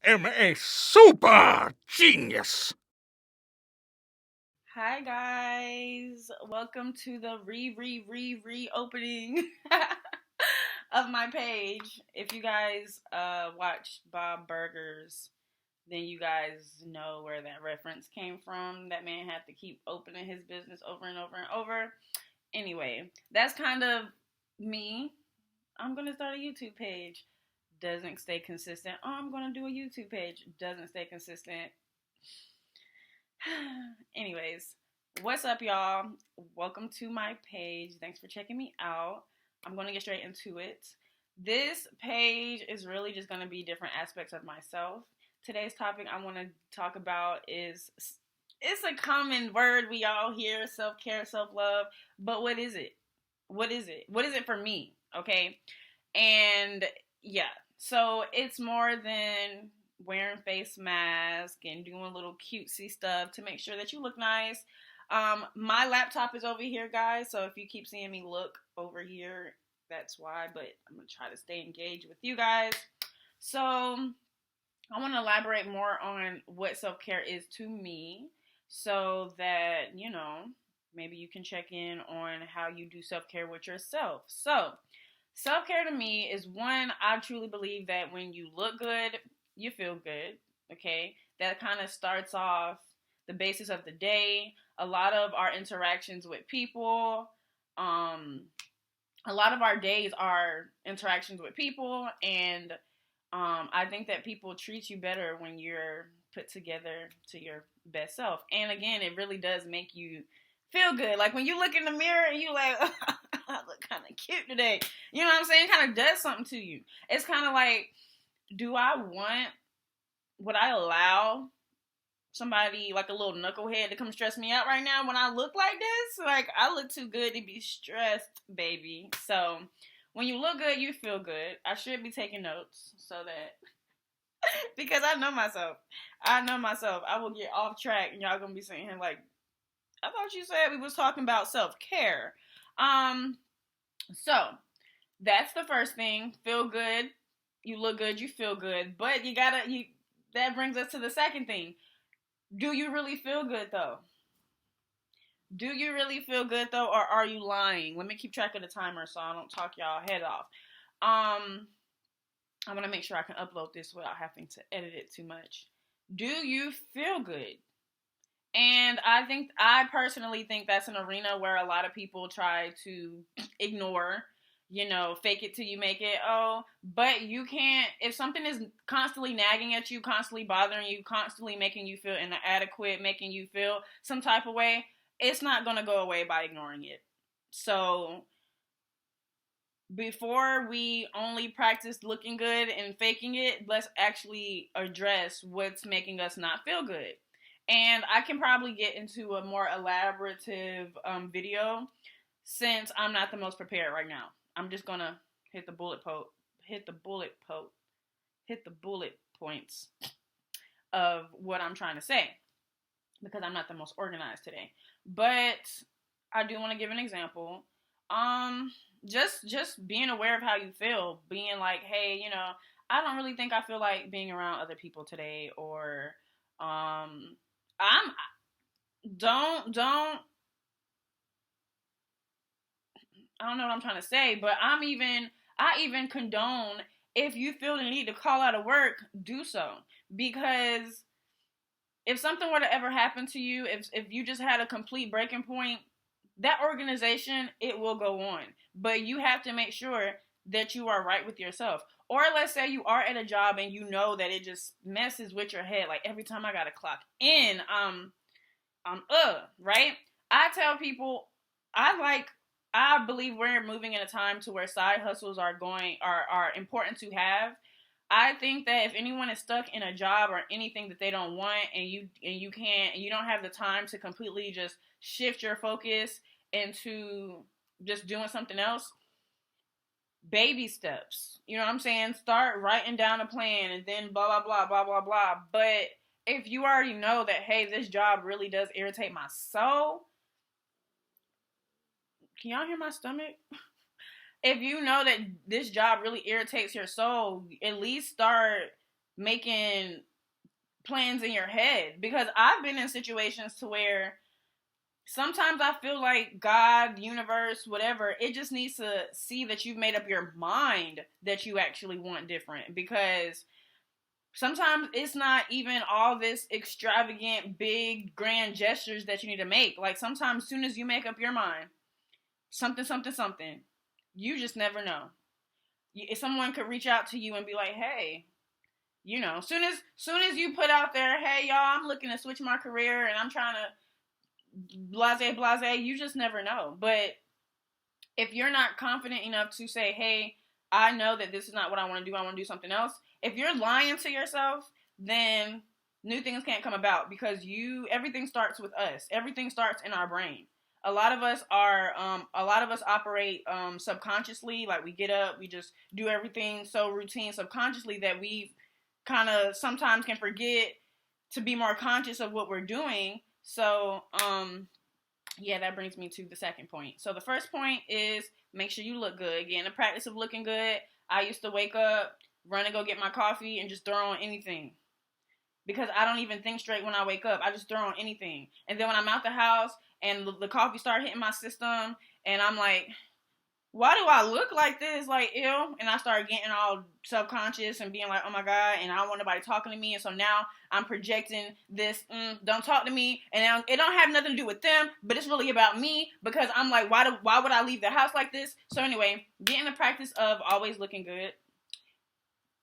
am a super genius. Hi guys, welcome to the reopening of my page. If you guys watched Bob Burgers, then you guys know where that reference came from. That man had to keep opening his business over and over and over. Anyway, that's kind of me. I'm gonna start a YouTube page. Doesn't stay consistent. Oh, I'm gonna do a YouTube page. Doesn't stay consistent. Anyways, what's up, y'all? Welcome to my page. Thanks for checking me out. I'm going to get straight into it. This page is really just going to be different aspects of myself. Today's topic I want to talk about is it's a common word we all hear, self-care, self-love, but what is it? What is it? What is it for me? Okay? And yeah, so it's more than wearing face mask and doing little cutesy stuff to make sure that you look nice. My laptop is over here, guys, so if you keep seeing me look over here, that's why, but I'm going to try to stay engaged with you guys. So I want to elaborate more on what self-care is to me so that, maybe you can check in on how you do self-care with yourself. So self-care to me is one, I truly believe that when you look good, you feel good, okay? That kind of starts off the basis of the day. A lot of our interactions with people, a lot of our days are interactions with people, and I think that people treat you better when you're put together to your best self. And again, it really does make you feel good. Like when you look in the mirror and you like, I look kind of cute today. You know what I'm saying? It kind of does something to you. It's kind of like, would I allow somebody like a little knucklehead to come stress me out right now when I look like this? Like, I look too good to be stressed, baby. So when you look good, you feel good. I should be taking notes so that because I know myself. I will get off track and y'all gonna be sitting here like, I thought you said we was talking about self-care. So that's the first thing. Feel good. You look good, you feel good. But that brings us to the second thing. Do you really feel good though? Do you really feel good though, or are you lying? Let me keep track of the timer so I don't talk y'all head off. I'm gonna make sure I can upload this without having to edit it too much. Do you feel good? And I personally think that's an arena where a lot of people try to ignore, fake it till you make it. Oh, but you can't, if something is constantly nagging at you, constantly bothering you, constantly making you feel inadequate, making you feel some type of way, it's not going to go away by ignoring it. So before we only practice looking good and faking it, let's actually address what's making us not feel good. And I can probably get into a more elaborative video since I'm not the most prepared right now. I'm just gonna hit the bullet points of what I'm trying to say because I'm not the most organized today. But I do want to give an example. Just being aware of how you feel, being like, hey, I don't really think I feel like being around other people today, or I'm don't I don't know what I'm trying to say, but I even condone if you feel the need to call out of work, do so. Because if something were to ever happen to you, if you just had a complete breaking point, that organization, it will go on. But you have to make sure that you are right with yourself. Or let's say you are at a job and you know that it just messes with your head. Like every time I gotta clock in, right? I tell people, I believe we're moving in a time to where side hustles are important to have. I think that if anyone is stuck in a job or anything that they don't want, and you don't have the time to completely just shift your focus into just doing something else, baby steps. You know what I'm saying? Start writing down a plan and then blah blah blah blah blah blah. But if you already know that, hey, this job really does irritate my soul, can y'all hear my stomach? If you know that this job really irritates your soul, at least start making plans in your head, because I've been in situations to where sometimes I feel like God, the universe, whatever, it just needs to see that you've made up your mind that you actually want different, because sometimes it's not even all this extravagant, big, grand gestures that you need to make. Like sometimes as soon as you make up your mind, something, something, something, you just never know. If someone could reach out to you and be like, hey, you know, soon as you put out there, hey y'all, I'm looking to switch my career and I'm trying to blase, you just never know. But if you're not confident enough to say, hey, I know that this is not what I want to do, I want to do something else. If you're lying to yourself, then new things can't come about, because everything starts with us. Everything starts in our brain. A lot of us operate subconsciously. Like we get up, we just do everything so routine subconsciously that we kind of sometimes can forget to be more conscious of what we're doing. So, yeah, that brings me to the second point. So the first point is make sure you look good. Again, the practice of looking good. I used to wake up, run and go get my coffee, and just throw on anything, because I don't even think straight when I wake up. I just throw on anything. And then when I'm out the house and the coffee start hitting my system, and I'm like, why do I look like this? Like, ew. And I start getting all self-conscious and being like, oh my God, and I don't want nobody talking to me. And so now I'm projecting this, don't talk to me. And it don't have nothing to do with them, but it's really about me, because I'm like, why would I leave the house like this? So anyway, get in the practice of always looking good.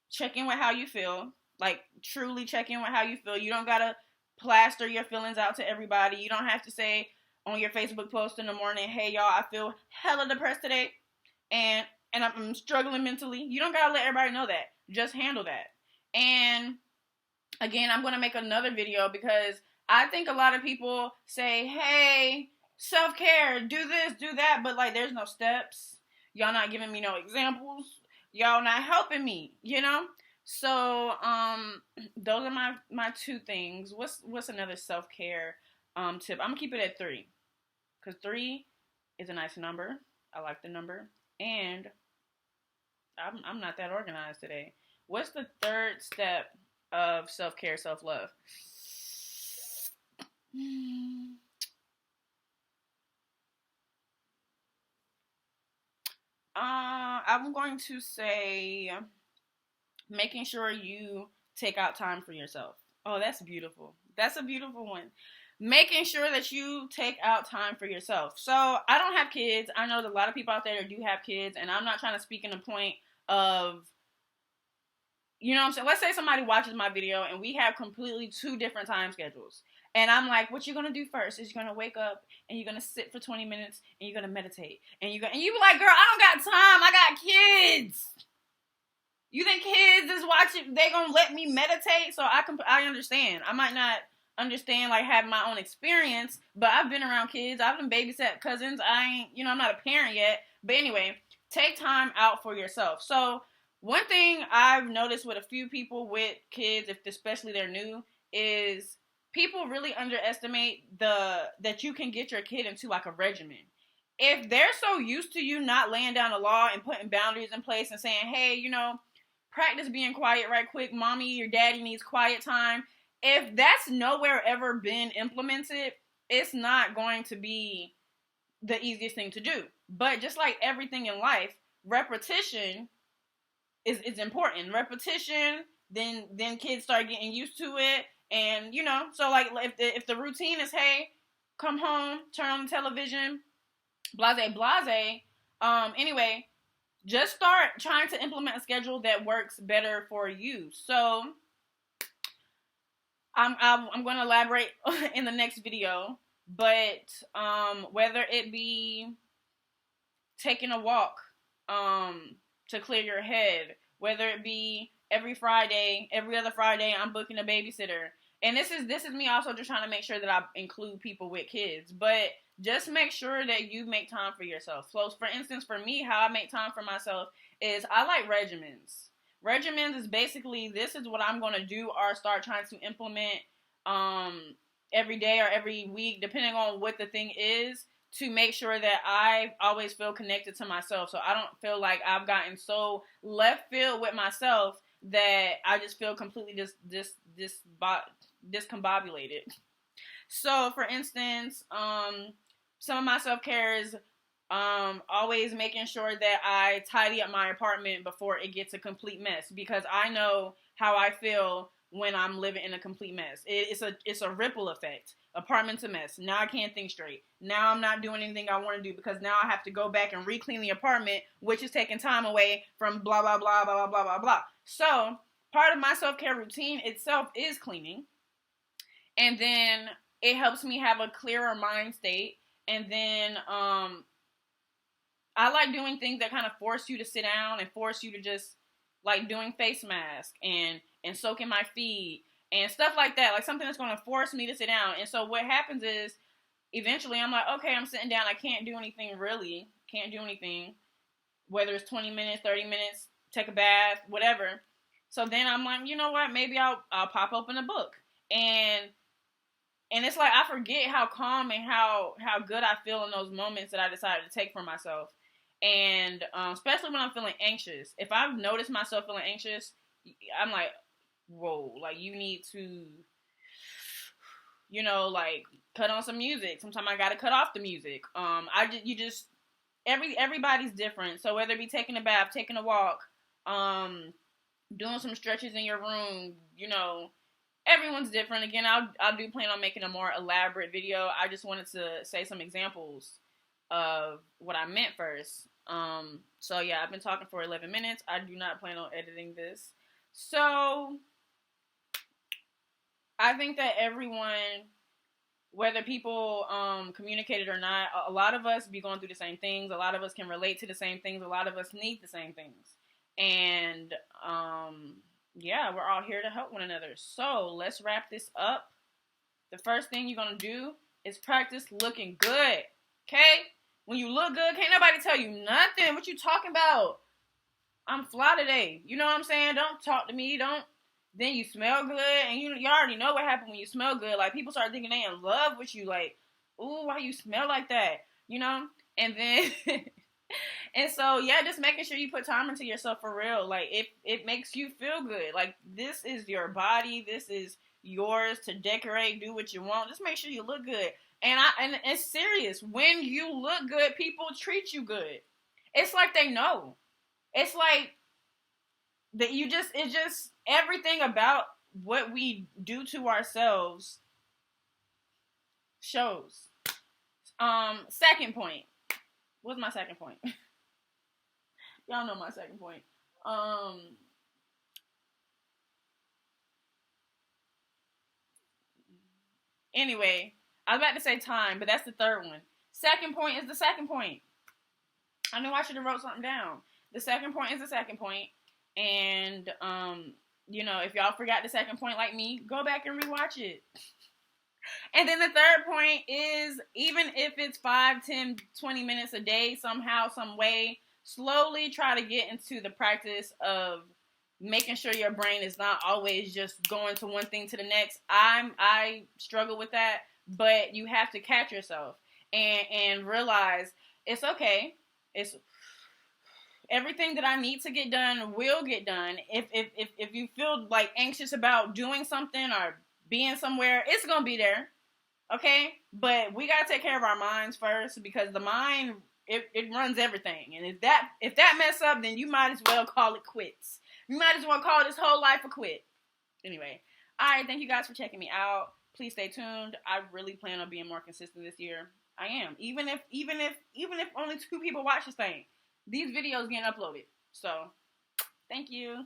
Check in with how you feel. Like, truly check in with how you feel. You don't gotta plaster your feelings out to everybody. You don't have to say on your Facebook post in the morning, hey y'all, I feel hella depressed today, and I'm struggling mentally. You don't gotta let everybody know that. Just handle that. And again, I'm gonna make another video, because I think a lot of people say, hey, self-care, do this, do that, but like there's no steps. Y'all not giving me no examples. Y'all not helping me, you know? So, those are my two things. What's another self-care tip? I'm gonna keep it at 3, because 3 is a nice number. I like the number, and I'm not that organized today. What's the third step of self-care, self-love? I'm going to say making sure you take out time for yourself. Oh, that's beautiful. That's a beautiful one. Making sure that you take out time for yourself. So I don't have kids. I know that a lot of people out there do have kids, and I'm not trying to speak in the point of, you know what I'm saying? Let's say somebody watches my video and we have completely 2 different time schedules. And I'm like, what you're going to do first is you're going to wake up and you're going to sit for 20 minutes and you're going to meditate. And you be like, girl, I don't got time. I got kids. You think kids is watching, they going to let me meditate? So I understand. I might not understand, like, have my own experience, but I've been around kids. I've been babysat cousins. I'm not a parent yet. But anyway, take time out for yourself. So one thing I've noticed with a few people with kids, especially they're new, is people really underestimate that you can get your kid into like a regimen. If they're so used to you not laying down the law and putting boundaries in place and saying, hey, practice being quiet right quick, mommy or daddy needs quiet time. If that's nowhere ever been implemented, it's not going to be the easiest thing to do. But just like everything in life, repetition is important. Repetition, then kids start getting used to it. And, so like if the routine is, hey, come home, turn on the television, blase, anyway, just start trying to implement a schedule that works better for you. So I'm going to elaborate in the next video, but whether it be taking a walk to clear your head, whether it be every other Friday, I'm booking a babysitter. And this is me also just trying to make sure that I include people with kids, but just make sure that you make time for yourself. So, for instance, for me, how I make time for myself is I like regimens. Regimens is basically, this is what I'm going to do or start trying to implement every day or every week, depending on what the thing is, to make sure that I always feel connected to myself. So I don't feel like I've gotten so left field with myself that I just feel completely discombobulated. So, for instance, some of my self-care is always making sure that I tidy up my apartment before it gets a complete mess, because I know how I feel when I'm living in a complete mess. It's a ripple effect. Apartment's a mess. Now I can't think straight. Now I'm not doing anything I want to do because now I have to go back and re-clean the apartment, which is taking time away from blah blah blah blah blah blah blah blah. So part of my self-care routine itself is cleaning, and then it helps me have a clearer mind state. And then I like doing things that kind of force you to sit down and force you to just, like doing face mask and soaking my feet and stuff like that. Like something that's going to force me to sit down. And so what happens is eventually I'm like, okay, I'm sitting down. I can't do anything really. Can't do anything. Whether it's 20 minutes, 30 minutes, take a bath, whatever. So then I'm like, you know what? Maybe I'll pop open a book. And it's like I forget how calm and how good I feel in those moments that I decided to take for myself. And especially when I'm feeling anxious. If I've noticed myself feeling anxious, I'm like, whoa, like you need to, like cut on some music. Sometimes I gotta cut off the music. Everybody's different. So whether it be taking a bath, taking a walk, doing some stretches in your room, everyone's different. Again, I do plan on making a more elaborate video. I just wanted to say some examples of what I meant first. So yeah, I've been talking for 11 minutes. I do not plan on editing this. So I think that everyone, whether people communicate it or not, a lot of us be going through the same things. A lot of us can relate to the same things. A lot of us need the same things. And yeah, we're all here to help one another. So let's wrap this up. The first thing you're going to do is practice looking good. Okay? When you look good, can't nobody tell you nothing. What you talking about? I'm fly today. You know what I'm saying? Don't talk to me. Then you smell good. And you already know what happened when you smell good. Like, people start thinking they in love with you. Like, ooh, why you smell like that? And then... And so, yeah, just making sure you put time into yourself for real. Like, it makes you feel good. Like, this is your body. This is yours to decorate, do what you want. Just make sure you look good. And it's serious. When you look good, people treat you good. It's like they know. It's like that it's just everything about what we do to ourselves shows. Second point. What's my second point? Y'all know my second point. Anyway, I was about to say time, but that's the third one. Second point is the second point. I knew I should have wrote something down. The second point is the second point. And, if y'all forgot the second point like me, go back and rewatch it. And then the third point is, even if it's 5, 10, 20 minutes a day, somehow, some way, slowly try to get into the practice of making sure your brain is not always just going to one thing to the next. I struggle with that, but you have to catch yourself and realize it's okay. It's everything that I need to get done will get done. If you feel like anxious about doing something or being somewhere, it's gonna be there. Okay? But we gotta take care of our minds first, because the mind, it runs everything. And if that mess up, then you might as well call it quits. You might as well call this whole life a quit. Anyway. Alright, thank you guys for checking me out. Please stay tuned. I really plan on being more consistent this year. I am. Even if only 2 people watch this thing, these videos getting uploaded. So, thank you.